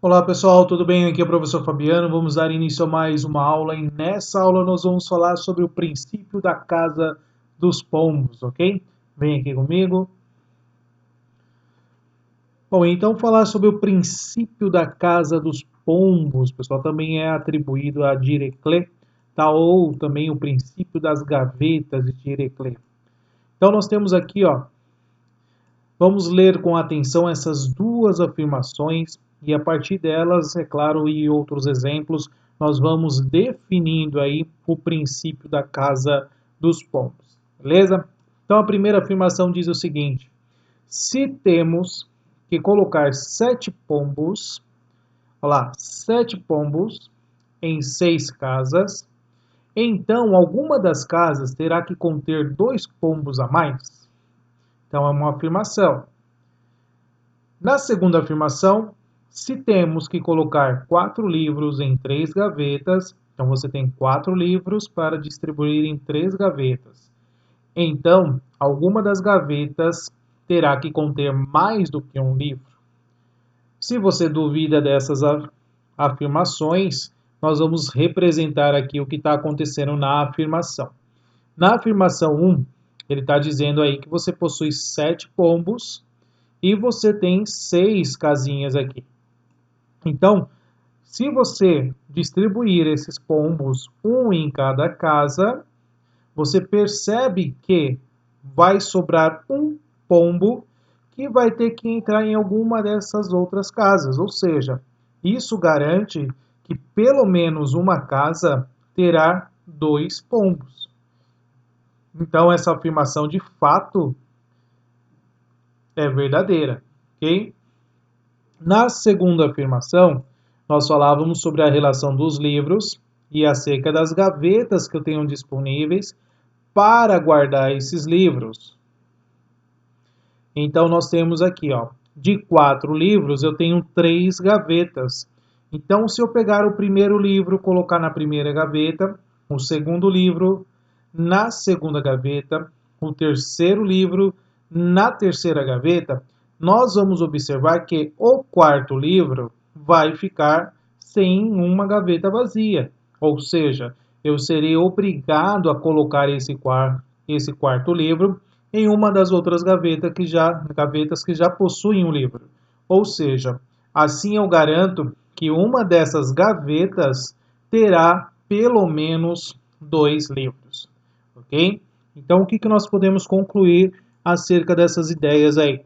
Olá pessoal, tudo bem? Aqui é o professor Fabiano. Vamos dar início a mais uma aula e nessa aula nós vamos falar sobre o princípio da casa dos pombos, ok? Vem aqui comigo. Bom, então falar sobre o princípio da casa dos pombos, pessoal, também é atribuído a Dirichlet, tá? Ou também o princípio das gavetas de Dirichlet. Então nós temos aqui, ó, vamos ler com atenção essas duas afirmações e a partir delas, é claro, e outros exemplos, nós vamos definindo aí o princípio da casa dos pombos, beleza? Então a primeira afirmação diz o seguinte: se temos que colocar 7 pombos, olha lá, 7 pombos em 6 casas, então alguma das casas terá que conter 2 pombos a mais. Então é uma afirmação. Na segunda afirmação, se temos que colocar 4 livros em 3 gavetas, então você tem 4 livros para distribuir em 3 gavetas. Então, alguma das gavetas terá que conter mais do que um livro. Se você duvida dessas afirmações, nós vamos representar aqui o que está acontecendo na afirmação. Na afirmação 1, ele está dizendo aí que você possui 7 pombos e você tem 6 casinhas aqui. Então, se você distribuir esses pombos, um em cada casa, você percebe que vai sobrar um pombo que vai ter que entrar em alguma dessas outras casas. Ou seja, isso garante que pelo menos uma casa terá 2 pombos. Então, essa afirmação de fato é verdadeira, ok? Na segunda afirmação, nós falávamos sobre a relação dos livros e acerca das gavetas que eu tenho disponíveis para guardar esses livros. Então, nós temos aqui, ó, de 4 livros, eu tenho 3 gavetas. Então, se eu pegar o primeiro livro, colocar na primeira gaveta, o segundo livro na segunda gaveta, o terceiro livro na terceira gaveta, nós vamos observar que o quarto livro vai ficar sem uma gaveta vazia. Ou seja, eu serei obrigado a colocar esse quarto livro em uma das outras gavetas que já possuem um livro. Ou seja, assim eu garanto que uma dessas gavetas terá pelo menos 2 livros, ok? Então, o que nós podemos concluir acerca dessas ideias aí?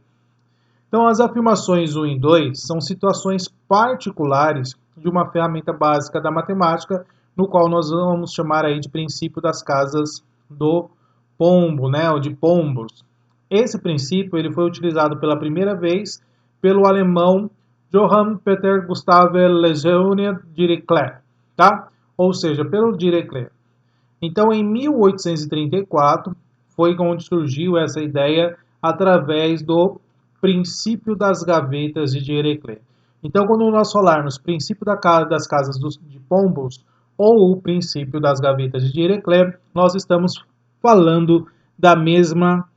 Então, as afirmações 1 e 2 são situações particulares de uma ferramenta básica da matemática, no qual nós vamos chamar aí de princípio das casas do pombo, né, ou de pombos. Esse princípio ele foi utilizado pela primeira vez pelo alemão Johann Peter Gustav Lejeune Dirichlet, tá? Ou seja, pelo Dirichlet. Então, em 1834, foi onde surgiu essa ideia através do princípio das gavetas de Dirichlet. Então, quando nós falarmos princípio das casas de pombos ou o princípio das gavetas de Dirichlet, nós estamos falando da mesma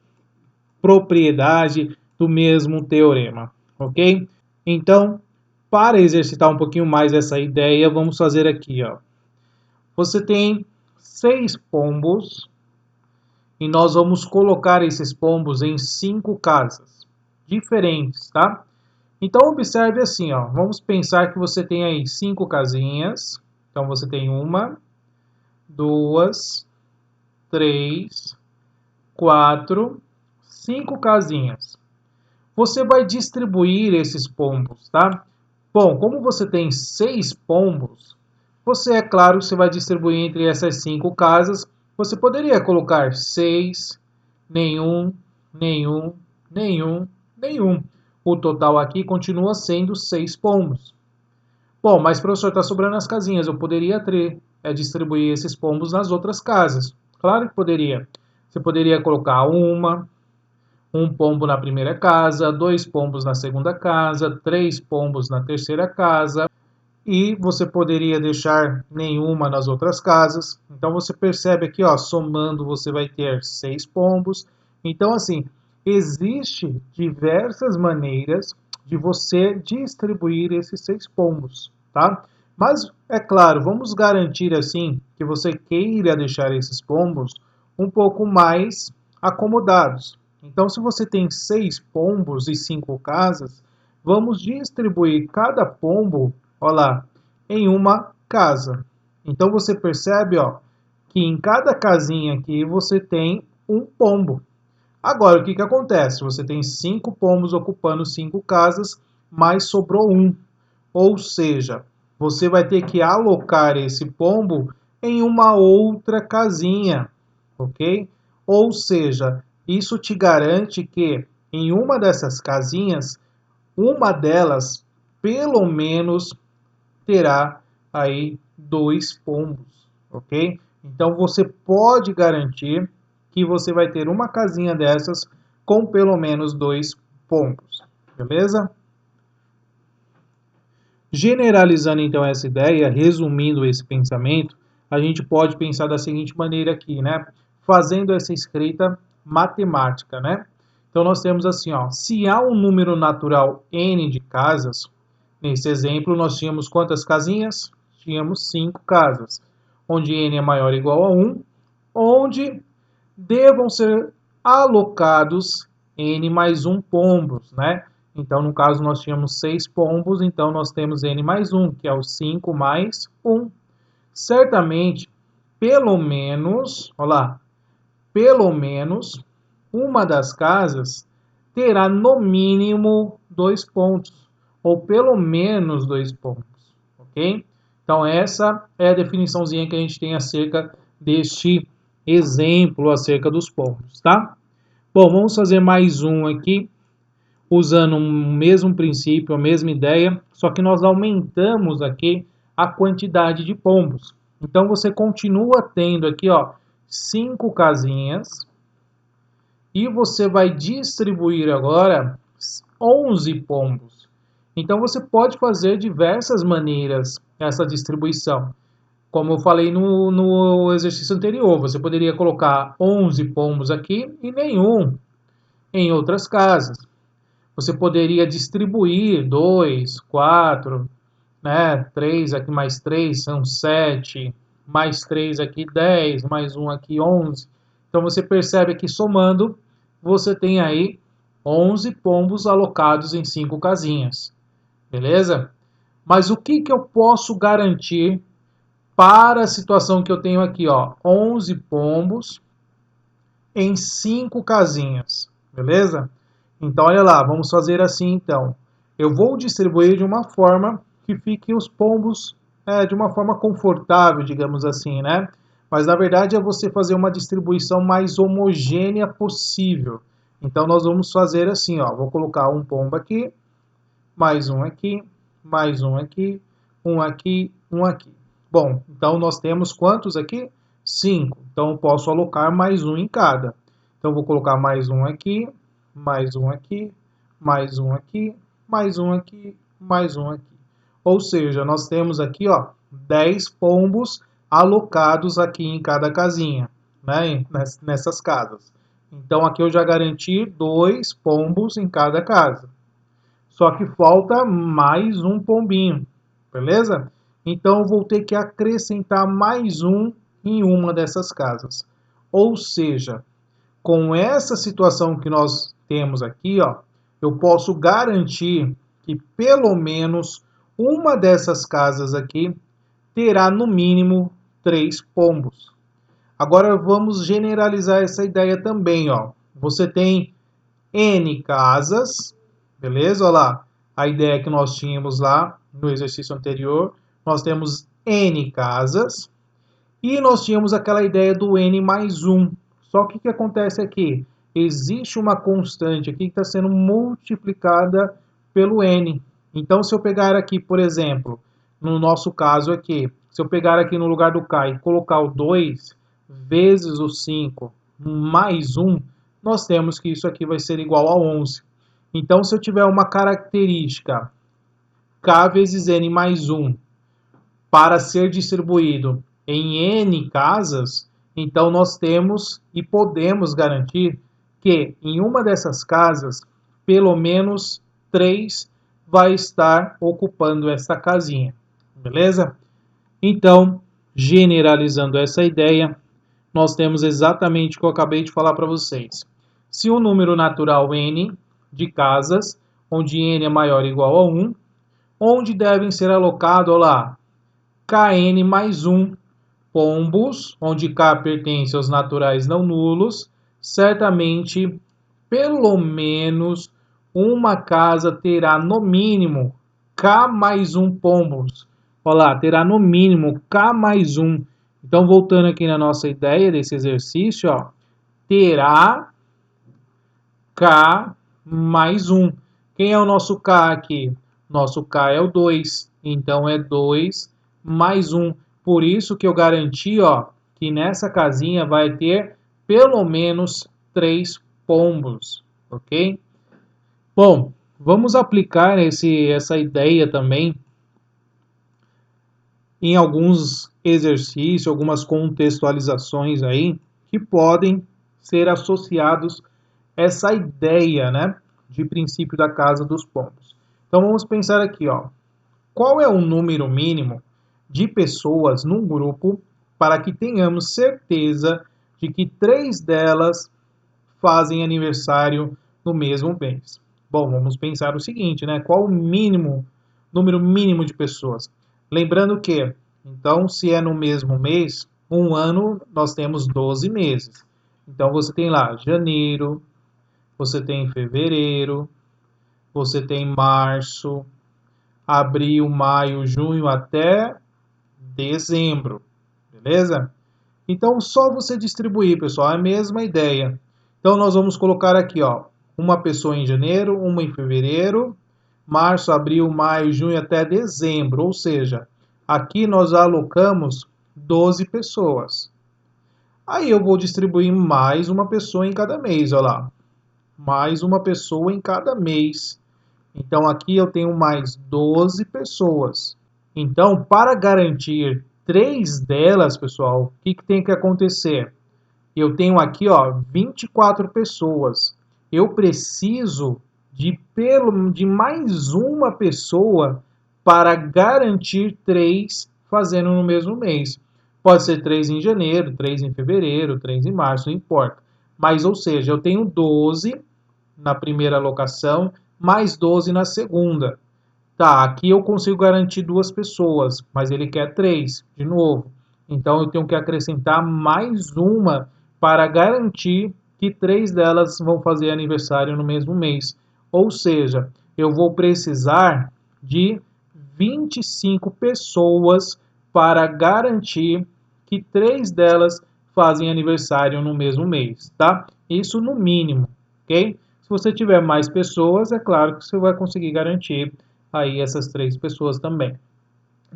propriedade, do mesmo teorema, ok? Então, para exercitar um pouquinho mais essa ideia, vamos fazer aqui, ó. Você tem 6 pombos e nós vamos colocar esses pombos em 5 casas diferentes, tá? Então observe assim, ó. Vamos pensar que você tem aí 5 casinhas. Então você tem 1, 2, 3, 4, 5 casinhas. Você vai distribuir esses pombos, tá? Bom, como você tem 6 pombos, você, é claro, você vai distribuir entre essas 5 casas. Você poderia colocar 6, nenhum, nenhum, nenhum, nenhum. O total aqui continua sendo 6 pombos. Bom, mas professor, está sobrando as casinhas. Eu poderia distribuir esses pombos nas outras casas. Claro que poderia. Você poderia colocar um pombo na primeira casa, 2 pombos na segunda casa, 3 pombos na terceira casa, e você poderia deixar nenhuma nas outras casas. Então você percebe aqui, ó, somando você vai ter 6 pombos. Então assim, existe diversas maneiras de você distribuir esses 6 pombos, tá? Mas, é claro, vamos garantir assim que você queira deixar esses pombos um pouco mais acomodados. Então, se você tem 6 pombos e 5 casas, vamos distribuir cada pombo, ó lá, em uma casa. Então, você percebe, ó, que em cada casinha aqui você tem um pombo. Agora, o que que acontece? Você tem 5 pombos ocupando 5 casas, mas sobrou um. Ou seja, você vai ter que alocar esse pombo em uma outra casinha, ok? Ou seja, isso te garante que em uma dessas casinhas, uma delas, pelo menos, terá aí 2 pombos, ok? Então você pode garantir que você vai ter uma casinha dessas com pelo menos 2 pombos, beleza? Generalizando então essa ideia, resumindo esse pensamento, a gente pode pensar da seguinte maneira aqui, né? Fazendo essa escrita matemática, né? Então nós temos assim, ó, se há um número natural n de casas, nesse exemplo nós tínhamos quantas casinhas? Tínhamos 5 casas, onde n é maior ou igual a 1, onde devam ser alocados n mais 1 pombos, né? Então, no caso, nós tínhamos 6 pombos, então nós temos n mais 1, que é o 5 mais 1. Certamente, pelo menos, olha lá, pelo menos uma das casas terá no mínimo 2 pontos, ou pelo menos 2 pontos, ok? Então, essa é a definiçãozinha que a gente tem acerca deste exemplo acerca dos pombos, tá? Bom, vamos fazer mais um aqui, usando o mesmo princípio, a mesma ideia, só que nós aumentamos aqui a quantidade de pombos. Então você continua tendo aqui, ó, 5 casinhas e você vai distribuir agora 11 pombos. Então você pode fazer diversas maneiras essa distribuição. Como eu falei no exercício anterior, você poderia colocar 11 pombos aqui e nenhum em outras casas. Você poderia distribuir 2, 4, né? 3 aqui mais 3 são 7, mais 3 aqui 10, mais um aqui 11. Então você percebe que somando, você tem aí 11 pombos alocados em 5 casinhas. Beleza? Mas o que que eu posso garantir para a situação que eu tenho aqui, ó, 11 pombos em 5 casinhas, beleza? Então, olha lá, vamos fazer assim então. Eu vou distribuir de uma forma que fique os pombos de uma forma confortável, digamos assim, né? Mas na verdade é você fazer uma distribuição mais homogênea possível. Então nós vamos fazer assim, ó, vou colocar um pombo aqui, mais um aqui, mais um aqui, um aqui, um aqui. Bom, então nós temos quantos aqui? 5. Então eu posso alocar mais um em cada. Então vou colocar mais um aqui, mais um aqui, mais um aqui, mais um aqui, mais um aqui. Ou seja, nós temos aqui, ó, 10 pombos alocados aqui em cada casinha, né, nessas casas. Então aqui eu já garanti 2 pombos em cada casa. Só que falta mais um pombinho, beleza? Então eu vou ter que acrescentar mais um em uma dessas casas. Ou seja, com essa situação que nós temos aqui, ó, eu posso garantir que pelo menos uma dessas casas aqui terá no mínimo 3 pombos. Agora vamos generalizar essa ideia também, ó. Você tem N casas, beleza? Olha lá, a ideia que nós tínhamos lá no exercício anterior. Nós temos N casas e nós tínhamos aquela ideia do N mais 1. Só que o que acontece aqui? Existe uma constante aqui que está sendo multiplicada pelo N. Então, se eu pegar aqui, por exemplo, no nosso caso aqui, se eu pegar aqui no lugar do K e colocar o 2 vezes o 5 mais 1, nós temos que isso aqui vai ser igual a 11. Então, se eu tiver uma característica K vezes N mais 1 para ser distribuído em N casas, então nós temos e podemos garantir que em uma dessas casas, pelo menos 3 vai estar ocupando essa casinha, beleza? Então, generalizando essa ideia, nós temos exatamente o que eu acabei de falar para vocês. Se um número natural n de casas, onde n é maior ou igual a 1, onde devem ser alocados, olha lá, kn mais 1 pombos, onde k pertence aos naturais não nulos, certamente, pelo menos, uma casa terá no mínimo k mais 1 pombos. Olha lá, terá no mínimo k mais 1. Então, voltando aqui na nossa ideia desse exercício, ó, terá k mais 1. Quem é o nosso k aqui? Nosso k é o 2. Então, é 2 mais 1. Por isso que eu garanti, ó, que nessa casinha vai ter pelo menos 3 pombos, ok? Bom, vamos aplicar essa ideia também em alguns exercícios, algumas contextualizações aí que podem ser associados a essa ideia, né, de princípio da casa dos pombos. Então vamos pensar aqui, ó. Qual é o número mínimo de pessoas num grupo para que tenhamos certeza de que 3 delas fazem aniversário no mesmo mês? Bom, vamos pensar o seguinte, né? Qual o número mínimo de pessoas? Lembrando que, então, se é no mesmo mês, um ano nós temos 12 meses. Então você tem lá janeiro, você tem fevereiro, você tem março, abril, maio, junho até dezembro, beleza? Então, só você distribuir, pessoal, é a mesma ideia. Então, nós vamos colocar aqui, ó, uma pessoa em janeiro, uma em fevereiro, março, abril, maio, junho até dezembro. Ou seja, aqui nós alocamos 12 pessoas. Aí eu vou distribuir mais uma pessoa em cada mês, ó lá. Mais uma pessoa em cada mês. Então, aqui eu tenho mais 12 pessoas. Então, para garantir 3 delas, pessoal, o que tem que acontecer? Eu tenho aqui, ó, 24 pessoas. Eu preciso de mais uma pessoa para garantir 3 fazendo no mesmo mês. Pode ser 3 em janeiro, 3 em fevereiro, 3 em março, não importa. Mas, ou seja, eu tenho 12 na primeira alocação, mais 12 na segunda. Tá, aqui eu consigo garantir 2 pessoas, mas ele quer 3, de novo. Então eu tenho que acrescentar mais uma para garantir que 3 delas vão fazer aniversário no mesmo mês. Ou seja, eu vou precisar de 25 pessoas para garantir que 3 delas fazem aniversário no mesmo mês, tá? Isso no mínimo, ok? Se você tiver mais pessoas, é claro que você vai conseguir garantir aí essas 3 pessoas também.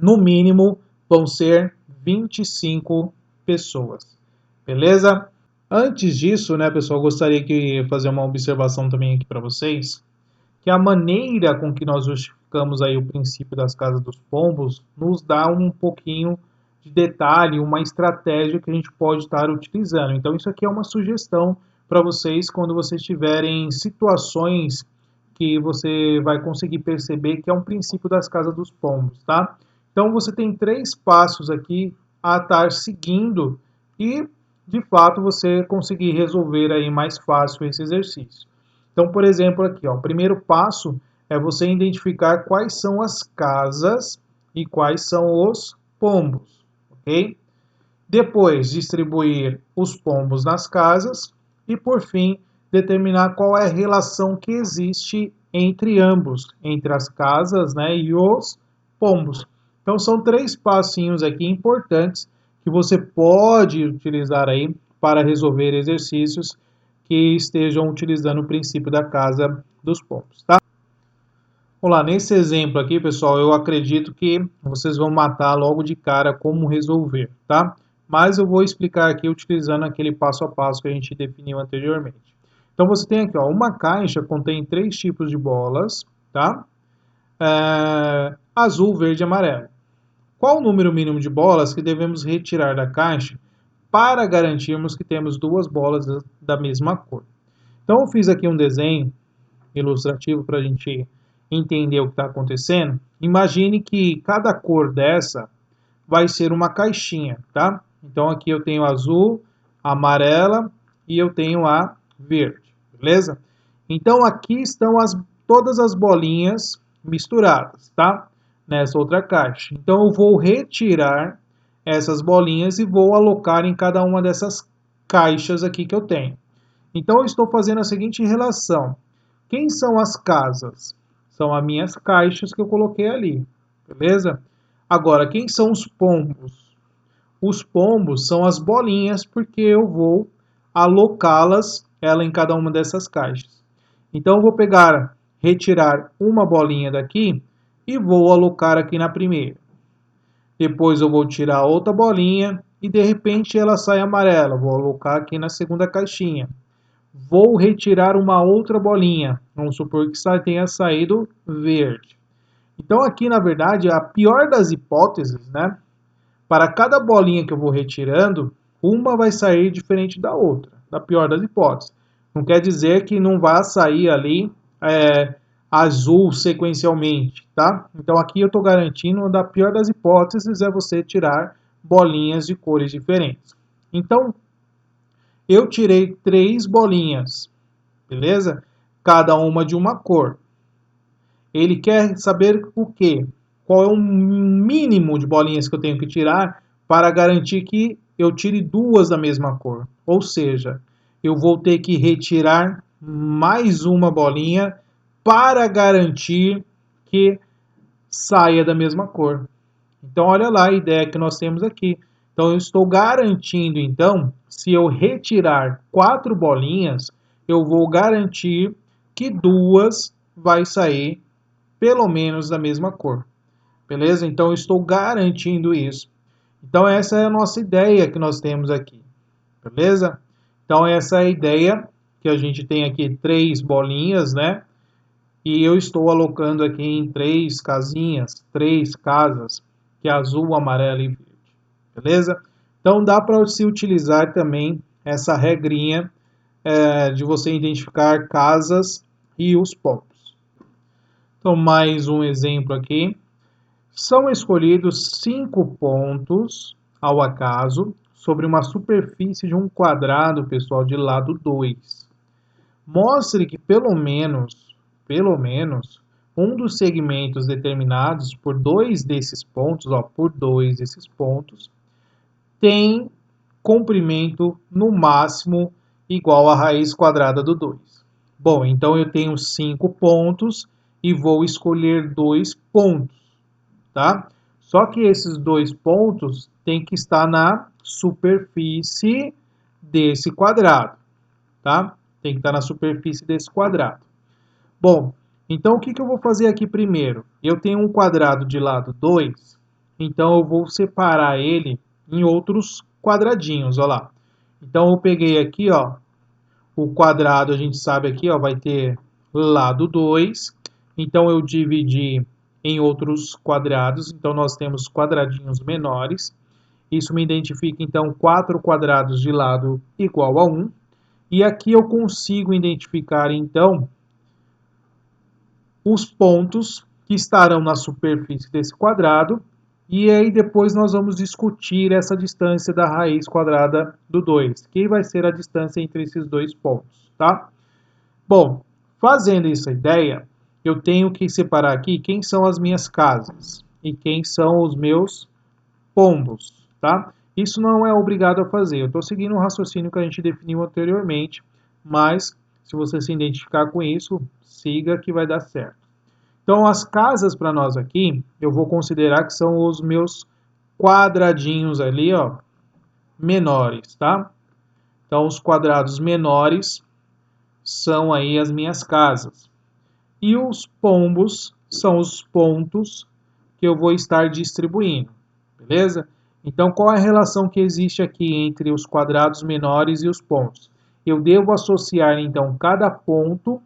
No mínimo, vão ser 25 pessoas. Beleza? Antes disso, né, pessoal, gostaria de fazer uma observação também aqui para vocês, que a maneira com que nós justificamos aí o princípio das casas dos pombos nos dá um pouquinho de detalhe, uma estratégia que a gente pode estar utilizando. Então, isso aqui é uma sugestão para vocês quando vocês tiverem situações que você vai conseguir perceber que é um princípio das casas dos pombos, tá? Então, você tem 3 passos aqui a estar seguindo e, de fato, você conseguir resolver aí mais fácil esse exercício. Então, por exemplo, aqui, ó, o primeiro passo é você identificar quais são as casas e quais são os pombos, ok? Depois, distribuir os pombos nas casas e, por fim, determinar qual é a relação que existe entre ambos, entre as casas, né, e os pombos. Então, são 3 passinhos aqui importantes que você pode utilizar aí para resolver exercícios que estejam utilizando o princípio da casa dos pombos, tá? Vamos lá, nesse exemplo aqui, pessoal, eu acredito que vocês vão matar logo de cara como resolver, tá? Mas eu vou explicar aqui utilizando aquele passo a passo que a gente definiu anteriormente. Então você tem aqui, ó, uma caixa contém 3 tipos de bolas, tá? Azul, verde e amarelo. Qual o número mínimo de bolas que devemos retirar da caixa para garantirmos que temos 2 bolas da mesma cor? Então eu fiz aqui um desenho ilustrativo para a gente entender o que está acontecendo, imagine que cada cor dessa vai ser uma caixinha, tá? Então aqui eu tenho azul, amarela e eu tenho a verde, beleza? Então aqui estão todas as bolinhas misturadas, tá? Nessa outra caixa. Então eu vou retirar essas bolinhas e vou alocar em cada uma dessas caixas aqui que eu tenho. Então eu estou fazendo a seguinte relação. Quem são as casas? São as minhas caixas que eu coloquei ali, beleza? Agora, quem são os pombos? Os pombos são as bolinhas, porque eu vou alocá-las, ela em cada uma dessas caixas. Então, eu vou pegar, retirar uma bolinha daqui e vou alocar aqui na primeira. Depois eu vou tirar outra bolinha e de repente ela sai amarela. Vou alocar aqui na segunda caixinha. Vou retirar uma outra bolinha. Vamos supor que tenha saído verde. Então aqui, na verdade, a pior das hipóteses, né? Para cada bolinha que eu vou retirando, uma vai sair diferente da outra, da pior das hipóteses. Não quer dizer que não vai sair ali azul sequencialmente, tá? Então aqui eu estou garantindo, da pior das hipóteses é você tirar bolinhas de cores diferentes. Então, eu tirei 3 bolinhas, beleza? Cada uma de uma cor. Ele quer saber o quê? Qual é o mínimo de bolinhas que eu tenho que tirar para garantir que eu tire 2 da mesma cor. Ou seja, eu vou ter que retirar mais uma bolinha para garantir que saia da mesma cor. Então, olha lá a ideia que nós temos aqui. Então, eu estou garantindo, então, se eu retirar 4 bolinhas, eu vou garantir que 2 vai sair pelo menos da mesma cor. Beleza? Então, eu estou garantindo isso. Então, essa é a nossa ideia que nós temos aqui. Beleza? Então, essa é a ideia que a gente tem aqui 3 bolinhas, né? E eu estou alocando aqui em 3 casinhas, 3 casas, que é azul, amarelo e verde. Beleza? Então, dá para se utilizar também essa regrinha de você identificar casas e os pontos. Então, mais um exemplo aqui. São escolhidos 5 pontos ao acaso sobre uma superfície de um quadrado, pessoal, de lado 2. Mostre que pelo menos, um dos segmentos determinados por 2 desses pontos, por 2 desses pontos, tem comprimento no máximo igual à raiz quadrada do 2. Bom, então eu tenho 5 pontos e vou escolher 2 pontos, tá? Só que esses 2 pontos têm que estar na superfície desse quadrado, tá? Tem que estar na superfície desse quadrado. Bom, então o que eu vou fazer aqui primeiro? Eu tenho um quadrado de lado 2, então eu vou separar ele em outros quadradinhos, ó lá. Então eu peguei aqui, ó, o quadrado, a gente sabe aqui, ó, vai ter lado 2. Então eu dividi em outros quadrados, então nós temos quadradinhos menores. Isso me identifica então 4 quadrados de lado igual a 1. E aqui eu consigo identificar então os pontos que estarão na superfície desse quadrado. E aí depois nós vamos discutir essa distância da raiz quadrada do 2, que vai ser a distância entre esses 2 pontos, tá? Bom, fazendo essa ideia, eu tenho que separar aqui quem são as minhas casas e quem são os meus pombos, tá? Isso não é obrigado a fazer, eu estou seguindo o raciocínio que a gente definiu anteriormente, mas se você se identificar com isso, siga que vai dar certo. Então, as casas para nós aqui, eu vou considerar que são os meus quadradinhos ali, ó, menores, tá? Então, os quadrados menores são aí as minhas casas. E os pombos são os pontos que eu vou estar distribuindo, beleza? Então, qual é a relação que existe aqui entre os quadrados menores e os pontos? Eu devo associar, então, cada ponto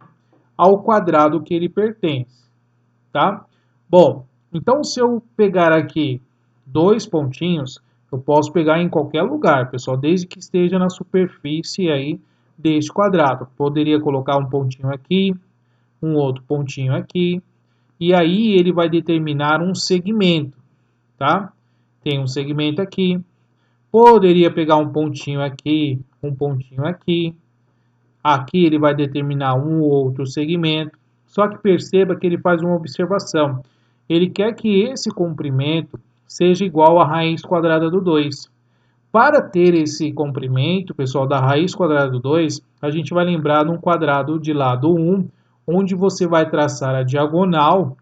ao quadrado que ele pertence, tá? Bom, então se eu pegar aqui 2 pontinhos, eu posso pegar em qualquer lugar, pessoal, desde que esteja na superfície aí deste quadrado. Poderia colocar um pontinho aqui, um outro pontinho aqui. e aí ele vai determinar um segmento, tá? Tem um segmento aqui, poderia pegar um pontinho aqui, um pontinho aqui. Aqui ele vai determinar um ou outro segmento. Só que perceba que ele faz uma observação. Ele quer que esse comprimento seja igual à raiz quadrada do 2. Para ter esse comprimento, pessoal, da raiz quadrada do 2, a gente vai lembrar de um quadrado de lado 1, onde você vai traçar a diagonal,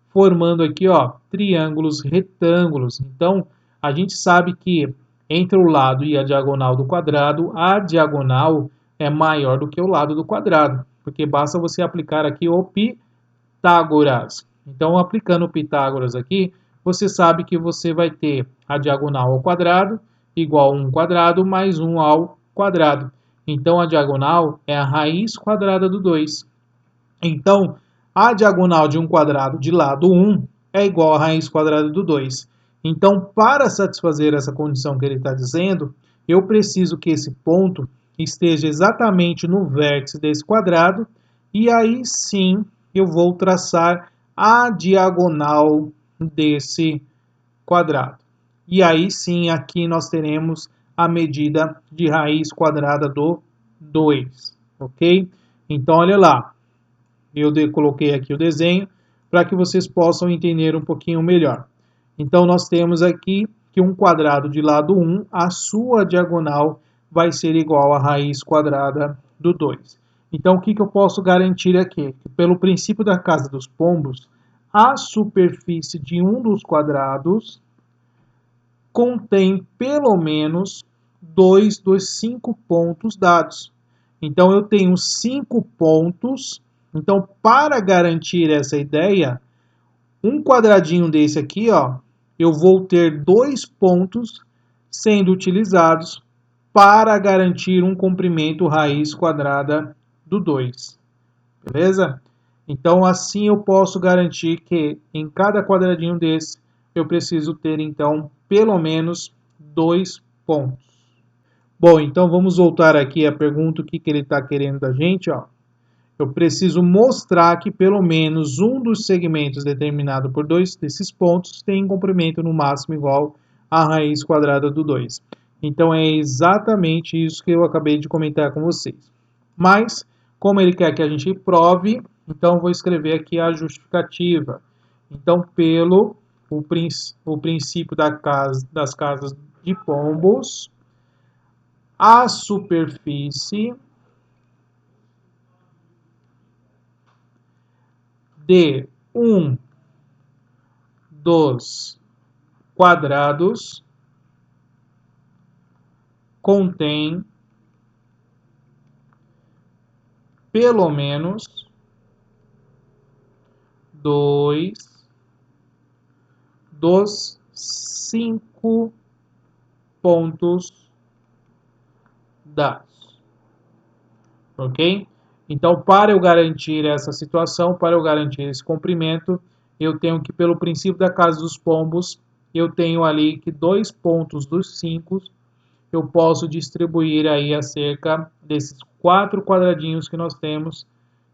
formando aqui, ó, triângulos retângulos. Então, a gente sabe que entre o lado e a diagonal do quadrado, a diagonal é maior do que o lado do quadrado, porque basta você aplicar aqui o Pitágoras. Então, aplicando o Pitágoras aqui, você sabe que você vai ter a diagonal ao quadrado igual a 1 quadrado mais 1 ao quadrado. Então, a diagonal é a raiz quadrada do 2. Então, a diagonal de um quadrado de lado 1 é igual à raiz quadrada do 2. Então, para satisfazer essa condição que ele está dizendo, eu preciso que esse ponto esteja exatamente no vértice desse quadrado, e aí sim eu vou traçar a diagonal desse quadrado. E aí sim, aqui nós teremos a medida de raiz quadrada do 2, ok? Então, olha lá. Eu coloquei aqui o desenho para que vocês possam entender um pouquinho melhor. Então, nós temos aqui que um quadrado de lado 1, a sua diagonal vai ser igual à raiz quadrada do 2. Então, o que eu posso garantir aqui? Que pelo princípio da casa dos pombos, a superfície de um dos quadrados contém pelo menos 2 dos 5 pontos dados. Então, eu tenho 5 pontos. Então, para garantir essa ideia, um quadradinho desse aqui, ó, eu vou ter 2 pontos sendo utilizados para garantir um comprimento raiz quadrada do 2. Beleza? Então, assim eu posso garantir que em cada quadradinho desse, eu preciso ter, então, pelo menos 2 pontos. Bom, então vamos voltar aqui à pergunta, o que ele está querendo da gente, ó. Eu preciso mostrar que pelo menos um dos segmentos determinado por dois desses pontos tem comprimento no máximo igual à raiz quadrada do 2. Então é exatamente isso que eu acabei de comentar com vocês. Mas, como ele quer que a gente prove, então eu vou escrever aqui a justificativa. Então, pelo o princípio das casas de pombos, a superfície de um dos quadrados contém pelo menos 2 dos 5 pontos dados. Ok? Então, para eu garantir essa situação, para eu garantir esse comprimento, eu tenho que, pelo princípio da casa dos pombos, eu tenho ali que 2 pontos dos 5 eu posso distribuir aí acerca desses 4 quadradinhos que nós temos,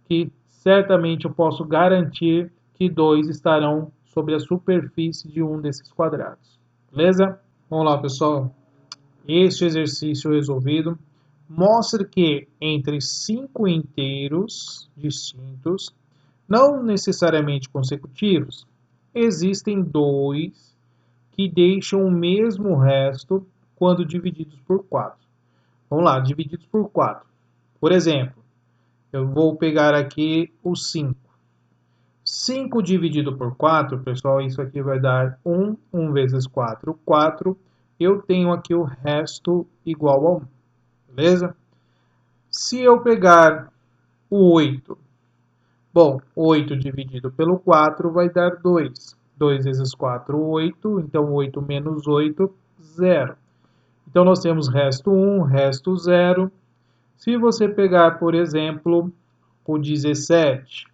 que certamente eu posso garantir que 2 estarão sobre a superfície de um desses quadrados. Beleza? Vamos lá, pessoal. Este exercício resolvido mostra que entre 5 inteiros distintos, não necessariamente consecutivos, existem 2 que deixam o mesmo resto quando divididos por 4. Vamos lá, divididos por 4. Por exemplo, eu vou pegar aqui o 5. 5 dividido por 4, pessoal, isso aqui vai dar 1. 1 vezes 4, 4. Eu tenho aqui o resto igual a 1. Beleza? Se eu pegar o 8, bom, 8 dividido pelo 4 vai dar 2. 2 vezes 4, 8. Então, 8 menos 8, 0. Então, nós temos resto 1, resto 0. Se você pegar, por exemplo, o 17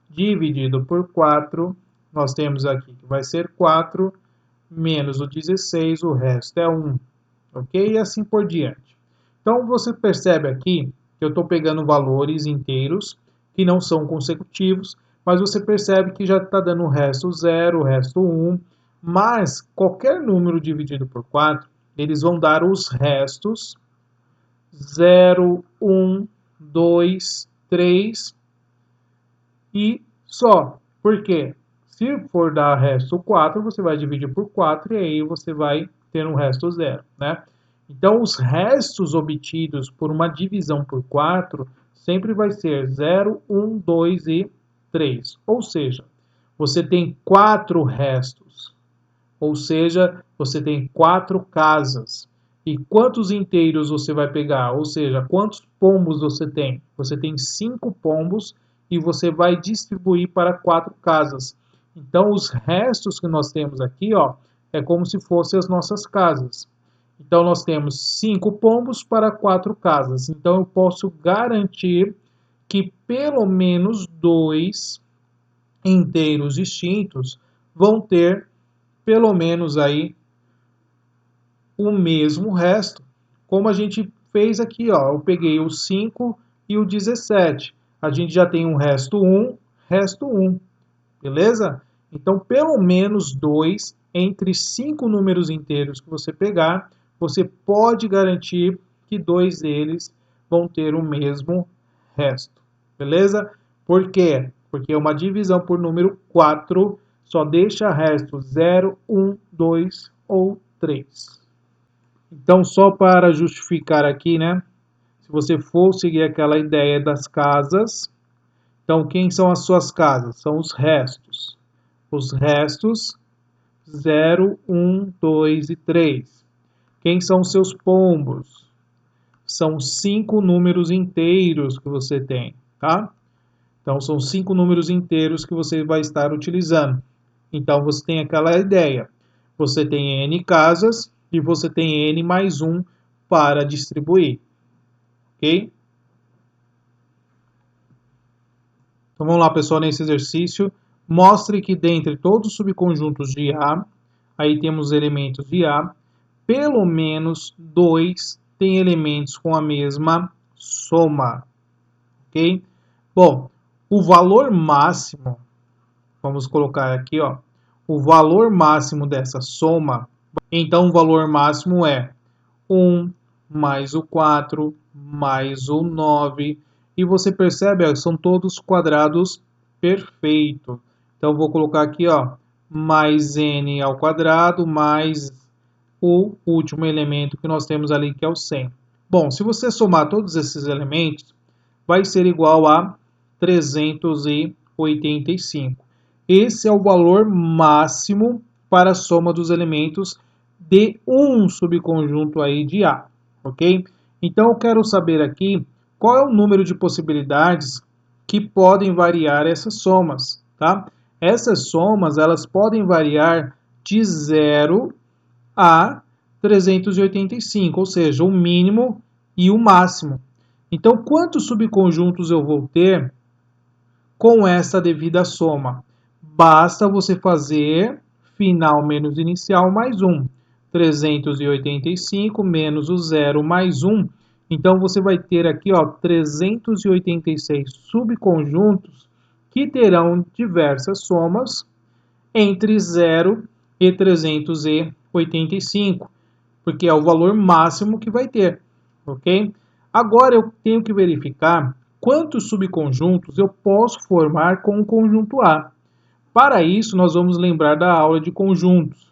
dividido por 4, nós temos aqui que vai ser 4 menos o 16, o resto é 1. Ok? E assim por diante. Então, você percebe aqui que eu estou pegando valores inteiros que não são consecutivos, mas você percebe que já está dando o resto 0, o resto 1, mas qualquer número dividido por 4, eles vão dar os restos 0, 1, 2, 3 e só. Por quê? Se for dar resto 4, você vai dividir por 4 e aí você vai ter um resto 0, né? Então, os restos obtidos por uma divisão por 4 sempre vai ser 0, 1, 2 e 3. Ou seja, você tem 4 restos. Ou seja, você tem 4 casas. E quantos inteiros você vai pegar? Ou seja, quantos pombos você tem? Você tem 5 pombos e você vai distribuir para 4 casas. Então, os restos que nós temos aqui, ó, é como se fossem as nossas casas. Então, nós temos 5 pombos para 4 casas. Então, eu posso garantir que pelo menos 2 inteiros distintos vão ter pelo menos aí o mesmo resto. Como a gente fez aqui, ó, eu peguei o 5 e o 17. A gente já tem um resto 1, beleza? Então, pelo menos 2 entre 5 números inteiros que você pegar, você pode garantir que 2 deles vão ter o mesmo resto, beleza? Por quê? Porque uma divisão por número 4 só deixa resto 0, 1, 2 ou 3. Então, só para justificar aqui, né? Se você for seguir aquela ideia das casas, então quem são as suas casas? São os restos. Os restos 0, 1, 2 e 3. Quem são os seus pombos? São 5 números inteiros que você tem, tá? Então, são 5 números inteiros que você vai estar utilizando. Então, você tem aquela ideia. Você tem N casas e você tem N mais 1 para distribuir. Ok? Então, vamos lá, pessoal, nesse exercício. Mostre que dentre todos os subconjuntos de A, aí temos elementos de A, pelo menos 2 têm elementos com a mesma soma. Ok? Bom, o valor máximo, vamos colocar aqui, ó, o valor máximo dessa soma, então o valor máximo é 1 mais o 4 mais o 9, e você percebe, ó, são todos quadrados perfeitos. Então vou colocar aqui, ó, mais n ao quadrado mais o último elemento que nós temos ali, que é o 100. Bom, se você somar todos esses elementos, vai ser igual a 385. Esse é o valor máximo para a soma dos elementos de um subconjunto aí de A, ok? Então eu quero saber aqui qual é o número de possibilidades que podem variar essas somas, tá? Essas somas, elas podem variar de 0 a 385, ou seja, o mínimo e o máximo. Então, quantos subconjuntos eu vou ter com essa devida soma? Basta você fazer final menos inicial mais 1. 385 menos o 0 mais 1. Então, você vai ter aqui, ó, 386 subconjuntos que terão diversas somas entre 0 e 385, porque é o valor máximo que vai ter, ok? Agora eu tenho que verificar quantos subconjuntos eu posso formar com o conjunto A. Para isso, nós vamos lembrar da aula de conjuntos.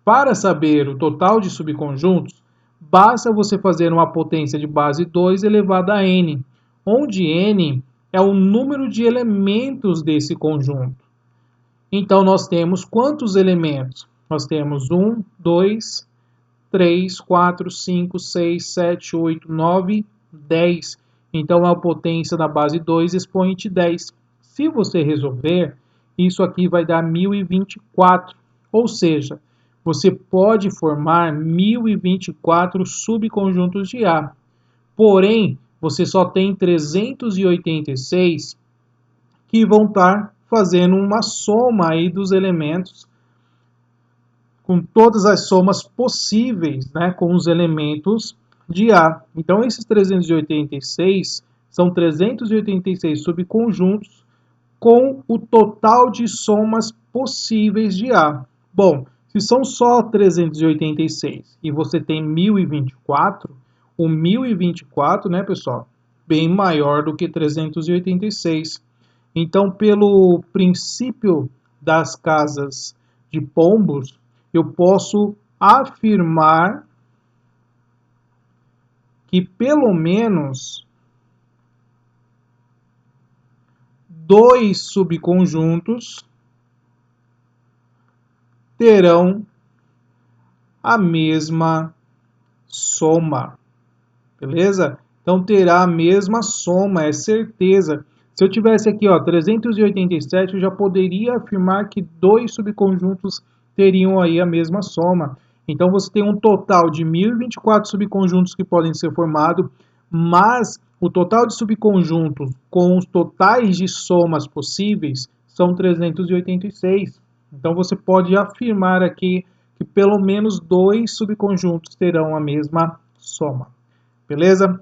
Para saber o total de subconjuntos, basta você fazer uma potência de base 2 elevada a n, onde n é o número de elementos desse conjunto. Então, nós temos quantos elementos? Nós temos 1, 2, 3, 4, 5, 6, 7, 8, 9, 10. Então, a potência da base 2 expoente 10. Se você resolver, isso aqui vai dar 1024. Ou seja, você pode formar 1024 subconjuntos de A. Porém, você só tem 386 que vão estar fazendo uma soma aí dos elementos com todas as somas possíveis, né, com os elementos de A. Então, esses 386 São 386 subconjuntos com o total de somas possíveis de A. Bom, se são só 386 e você tem 1024, o 1024, né, pessoal, bem maior do que 386. Então, pelo princípio das casas de pombos, eu posso afirmar que pelo menos dois subconjuntos terão a mesma soma, beleza? Então terá a mesma soma, é certeza. Se eu tivesse aqui, ó, 387, eu já poderia afirmar que dois subconjuntos teriam aí a mesma soma. Então você tem um total de 1024 subconjuntos que podem ser formados, mas o total de subconjuntos com os totais de somas possíveis são 386. Então você pode afirmar aqui que pelo menos dois subconjuntos terão a mesma soma. Beleza?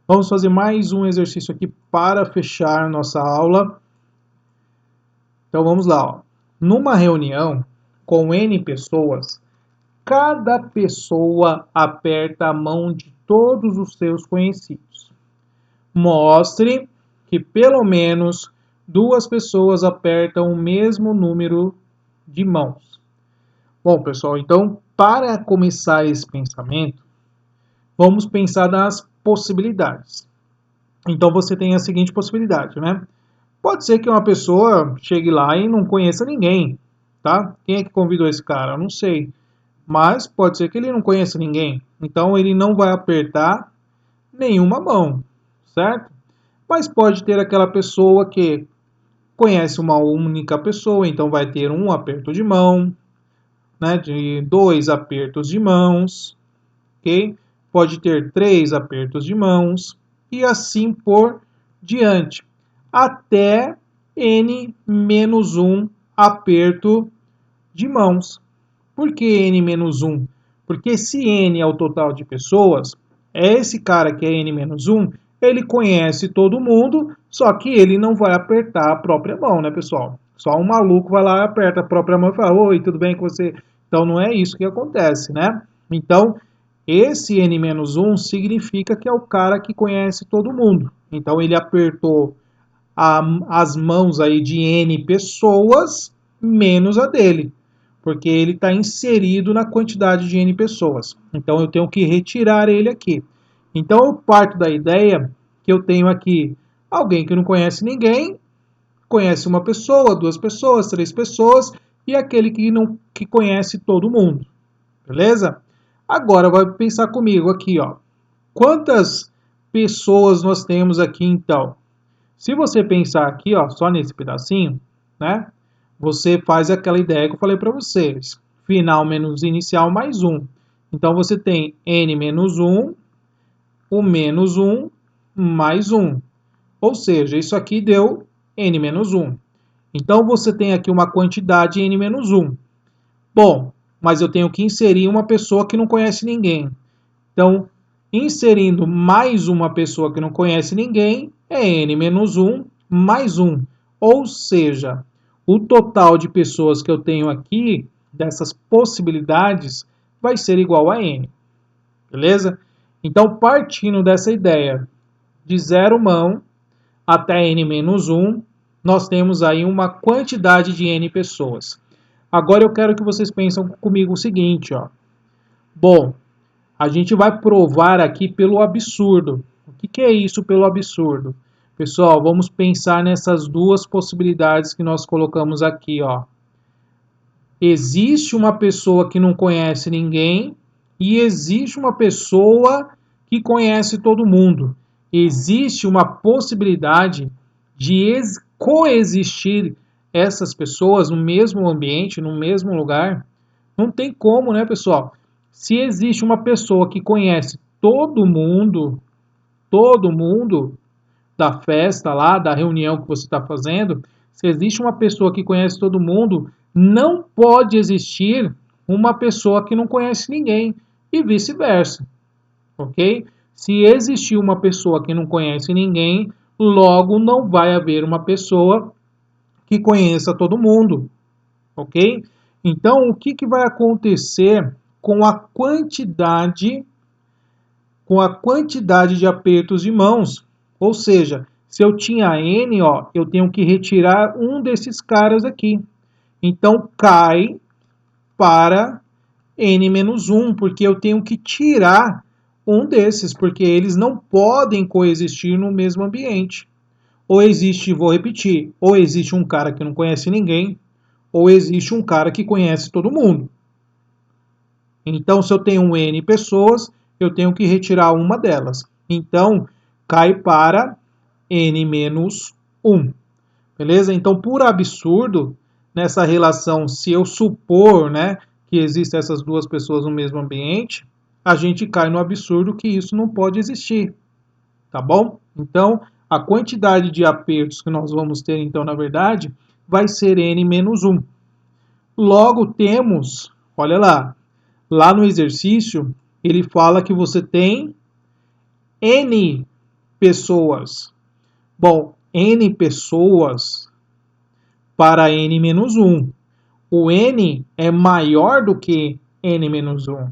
Vamos fazer mais um exercício aqui para fechar nossa aula. Então vamos lá. Ó. Numa reunião com N pessoas, cada pessoa aperta a mão de todos os seus conhecidos. Mostre que pelo menos duas pessoas apertam o mesmo número de mãos. Bom, pessoal, então para começar esse pensamento, vamos pensar nas possibilidades. Então você tem a seguinte possibilidade, né? Pode ser que uma pessoa chegue lá e não conheça ninguém, tá? Quem é que convidou esse cara? Eu não sei. Mas pode ser que ele não conheça ninguém. Então ele não vai apertar nenhuma mão, certo? Mas pode ter aquela pessoa que conhece uma única pessoa, então vai ter um aperto de mão, né? De dois apertos de mãos, ok? Pode ter três apertos de mãos e assim por diante, até n menos um aperto de mãos. Por que n menos 1? Porque se n é o total de pessoas, esse cara que é n menos 1, ele conhece todo mundo, só que ele não vai apertar a própria mão, né, pessoal? Só um maluco vai lá e aperta a própria mão e fala, oi, tudo bem com você? Então não é isso que acontece, né? Então, esse n menos 1 significa que é o cara que conhece todo mundo. Então ele apertou as mãos aí de n pessoas menos a dele, porque ele está inserido na quantidade de n pessoas. Então eu tenho que retirar ele aqui. Então eu parto da ideia que eu tenho aqui alguém que não conhece ninguém, conhece uma pessoa, duas pessoas, três pessoas e aquele que conhece todo mundo. Beleza? Agora vai pensar comigo aqui, ó. Quantas pessoas nós temos aqui então? Se você pensar aqui, ó, só nesse pedacinho, né? Você faz aquela ideia que eu falei para vocês. Final menos inicial mais 1. Então você tem n menos 1, o menos 1 mais 1. Ou seja, isso aqui deu n menos 1. Então você tem aqui uma quantidade n menos 1. Bom, mas eu tenho que inserir uma pessoa que não conhece ninguém. Então, inserindo mais uma pessoa que não conhece ninguém, é n menos 1 mais 1. Ou seja, o total de pessoas que eu tenho aqui, dessas possibilidades, vai ser igual a n. Beleza? Então, partindo dessa ideia de zero mão até n menos 1, nós temos aí uma quantidade de n pessoas. Agora eu quero que vocês pensem comigo o seguinte, ó. Bom, a gente vai provar aqui pelo absurdo. O que é isso pelo absurdo? Pessoal, vamos pensar nessas duas possibilidades que nós colocamos aqui, ó. Existe uma pessoa que não conhece ninguém e existe uma pessoa que conhece todo mundo. Existe uma possibilidade de coexistir essas pessoas no mesmo ambiente, no mesmo lugar? Não tem como, né, pessoal? Se existe uma pessoa que conhece todo mundo da festa lá, da reunião que você está fazendo, se existe uma pessoa que conhece todo mundo, não pode existir uma pessoa que não conhece ninguém e vice-versa, ok? Se existir uma pessoa que não conhece ninguém, logo não vai haver uma pessoa que conheça todo mundo, ok? Então, o que vai acontecer com a quantidade de apertos de mãos? Ou seja, se eu tinha N, ó, eu tenho que retirar um desses caras aqui. Então, cai para N-1, porque eu tenho que tirar um desses, porque eles não podem coexistir no mesmo ambiente. Ou existe, vou repetir, ou existe um cara que não conhece ninguém, ou existe um cara que conhece todo mundo. Então, se eu tenho N pessoas, eu tenho que retirar uma delas. Então, cai para N-1. Beleza? Então, por absurdo, nessa relação, se eu supor, né, que existem essas duas pessoas no mesmo ambiente, a gente cai no absurdo que isso não pode existir. Tá bom? Então, a quantidade de apertos que nós vamos ter, então, na verdade, vai ser N-1. Logo, temos, olha lá no exercício, ele fala que você tem N pessoas. Bom, N pessoas para N-1. O N é maior do que N-1.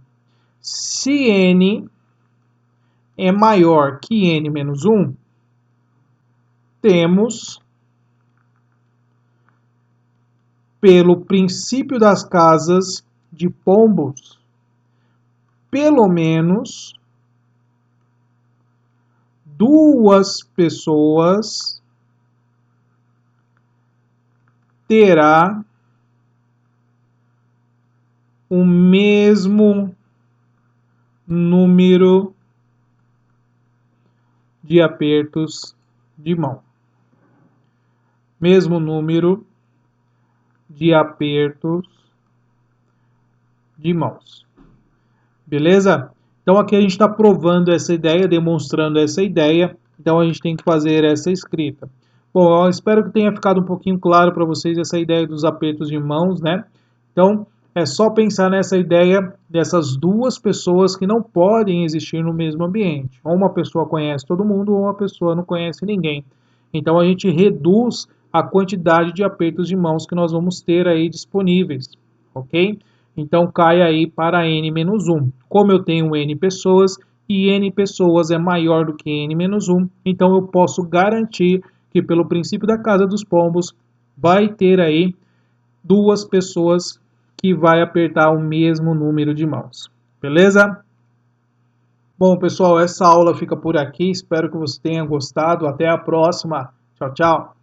Se N é maior que N-1, temos, pelo princípio das casas de pombos, pelo menos duas pessoas terá o mesmo número de apertos de mão. Mesmo número de apertos de mãos. Beleza? Então aqui a gente está provando essa ideia, demonstrando essa ideia. Então a gente tem que fazer essa escrita. Bom, eu espero que tenha ficado um pouquinho claro para vocês essa ideia dos apertos de mãos, né? Então é só pensar nessa ideia dessas duas pessoas que não podem existir no mesmo ambiente. Ou uma pessoa conhece todo mundo ou uma pessoa não conhece ninguém. Então a gente reduz a quantidade de apertos de mãos que nós vamos ter aí disponíveis, ok? Então cai aí para N-1. Como eu tenho N pessoas e N pessoas é maior do que N-1, então eu posso garantir que pelo princípio da casa dos pombos vai ter aí duas pessoas que vai apertar o mesmo número de mãos. Beleza? Bom, pessoal, essa aula fica por aqui. Espero que você tenha gostado. Até a próxima. Tchau, tchau.